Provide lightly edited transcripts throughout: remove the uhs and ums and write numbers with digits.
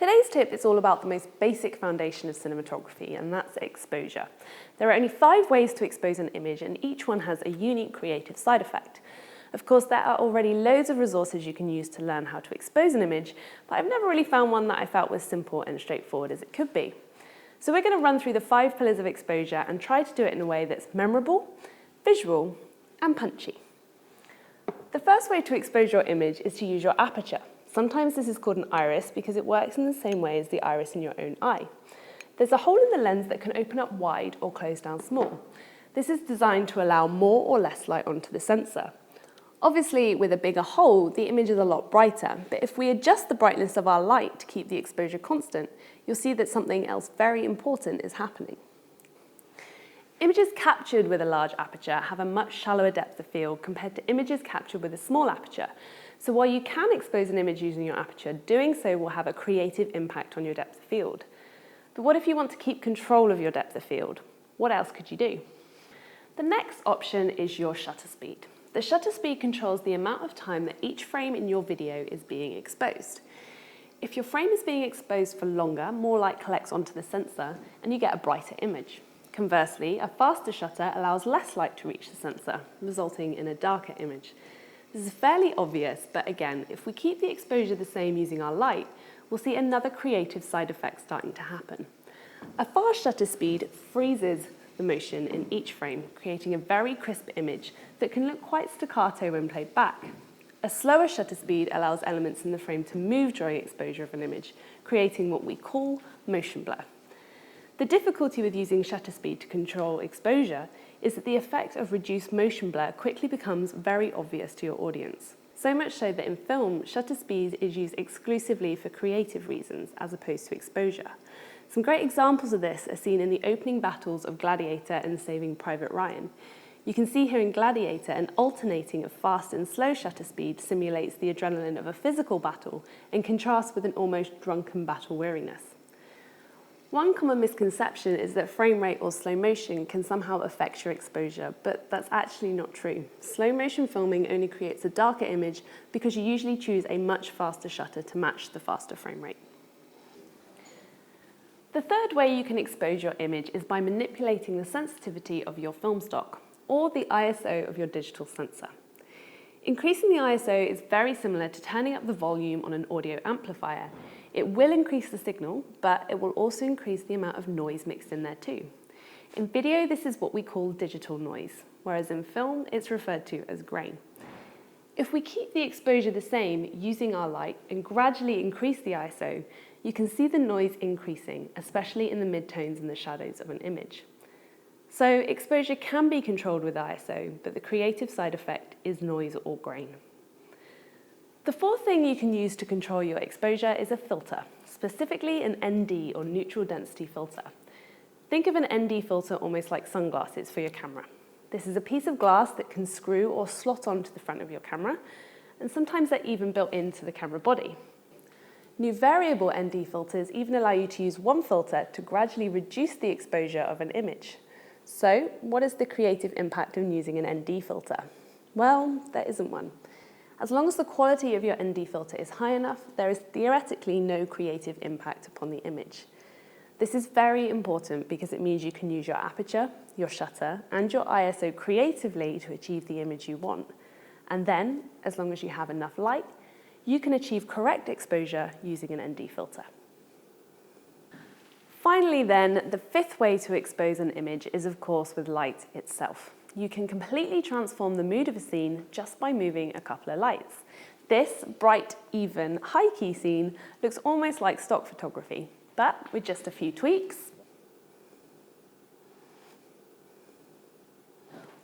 Today's tip is all about the most basic foundation of cinematography, and that's exposure. There are only 5 ways to expose an image, and each one has a unique creative side effect. Of course, there are already loads of resources you can use to learn how to expose an image, but I've never really found one that I felt was simple and straightforward as it could be. So we're going to run through the 5 pillars of exposure and try to do it in a way that's memorable, visual, and punchy. The first way to expose your image is to use your aperture. Sometimes this is called an iris because it works in the same way as the iris in your own eye. There's a hole in the lens that can open up wide or close down small. This is designed to allow more or less light onto the sensor. Obviously, with a bigger hole, the image is a lot brighter, but if we adjust the brightness of our light to keep the exposure constant, you'll see that something else very important is happening. Images captured with a large aperture have a much shallower depth of field compared to images captured with a small aperture. So while you can expose an image using your aperture, doing so will have a creative impact on your depth of field. But what if you want to keep control of your depth of field? What else could you do? The next option is your shutter speed. The shutter speed controls the amount of time that each frame in your video is being exposed. If your frame is being exposed for longer, more light collects onto the sensor and you get a brighter image. Conversely, a faster shutter allows less light to reach the sensor, resulting in a darker image. This is fairly obvious, but again, if we keep the exposure the same using our light, we'll see another creative side effect starting to happen. A fast shutter speed freezes the motion in each frame, creating a very crisp image that can look quite staccato when played back. A slower shutter speed allows elements in the frame to move during exposure of an image, creating what we call motion blur. The difficulty with using shutter speed to control exposure is that the effect of reduced motion blur quickly becomes very obvious to your audience. So much so that in film, shutter speed is used exclusively for creative reasons as opposed to exposure. Some great examples of this are seen in the opening battles of Gladiator and Saving Private Ryan. You can see here in Gladiator an alternating of fast and slow shutter speed simulates the adrenaline of a physical battle and contrasts with an almost drunken battle weariness. One common misconception is that frame rate or slow motion can somehow affect your exposure, but that's actually not true. Slow motion filming only creates a darker image because you usually choose a much faster shutter to match the faster frame rate. The third way you can expose your image is by manipulating the sensitivity of your film stock, or the ISO of your digital sensor. Increasing the ISO is very similar to turning up the volume on an audio amplifier. It will increase the signal, but it will also increase the amount of noise mixed in there too. In video, this is what we call digital noise, whereas in film, it's referred to as grain. If we keep the exposure the same using our light and gradually increase the ISO, you can see the noise increasing, especially in the midtones and the shadows of an image. So exposure can be controlled with ISO, but the creative side effect is noise or grain. The fourth thing you can use to control your exposure is a filter, specifically an ND or neutral density filter. Think of an ND filter almost like sunglasses for your camera. This is a piece of glass that can screw or slot onto the front of your camera, and sometimes they're even built into the camera body. New variable ND filters even allow you to use one filter to gradually reduce the exposure of an image. So, what is the creative impact of using an ND filter? Well, there isn't one. As long as the quality of your ND filter is high enough, there is theoretically no creative impact upon the image. This is very important because it means you can use your aperture, your shutter, and your ISO creatively to achieve the image you want. And then, as long as you have enough light, you can achieve correct exposure using an ND filter. Finally then, the fifth way to expose an image is of course with light itself. You can completely transform the mood of a scene just by moving a couple of lights. This bright, even, high-key scene looks almost like stock photography, but with just a few tweaks,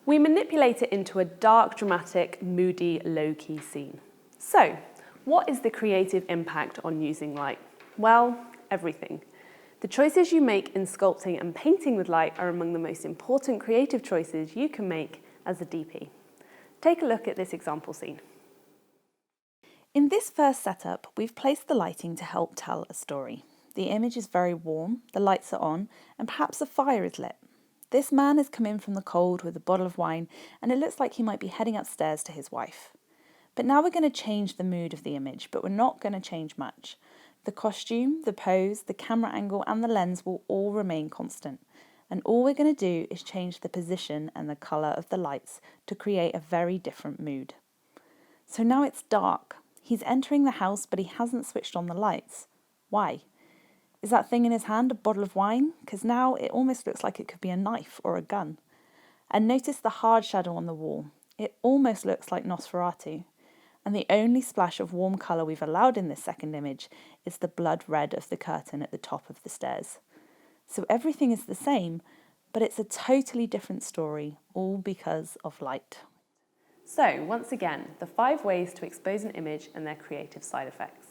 we manipulate it into a dark, dramatic, moody, low-key scene. So, what is the creative impact on using light? Well, everything. The choices you make in sculpting and painting with light are among the most important creative choices you can make as a DP. Take a look at this example scene. In this first setup, we've placed the lighting to help tell a story. The image is very warm, the lights are on, and perhaps a fire is lit. This man has come in from the cold with a bottle of wine, and it looks like he might be heading upstairs to his wife. But now we're going to change the mood of the image, but we're not going to change much. The costume, the pose, the camera angle and the lens will all remain constant. And all we're going to do is change the position and the colour of the lights to create a very different mood. So now it's dark. He's entering the house, but he hasn't switched on the lights. Why? Is that thing in his hand a bottle of wine? Because now it almost looks like it could be a knife or a gun. And notice the hard shadow on the wall. It almost looks like Nosferatu. And the only splash of warm colour we've allowed in this second image is the blood red of the curtain at the top of the stairs. So everything is the same, but it's a totally different story, all because of light. So, once again, the 5 ways to expose an image and their creative side effects.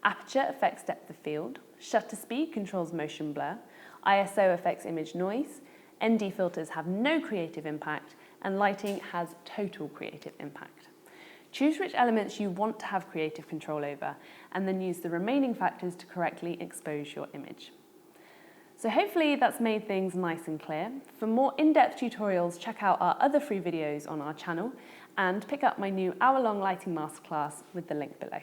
Aperture affects depth of field, shutter speed controls motion blur, ISO affects image noise, ND filters have no creative impact, and lighting has total creative impact. Choose which elements you want to have creative control over, and then use the remaining factors to correctly expose your image. So hopefully that's made things nice and clear. For more in-depth tutorials, check out our other free videos on our channel and pick up my new hour-long lighting masterclass with the link below.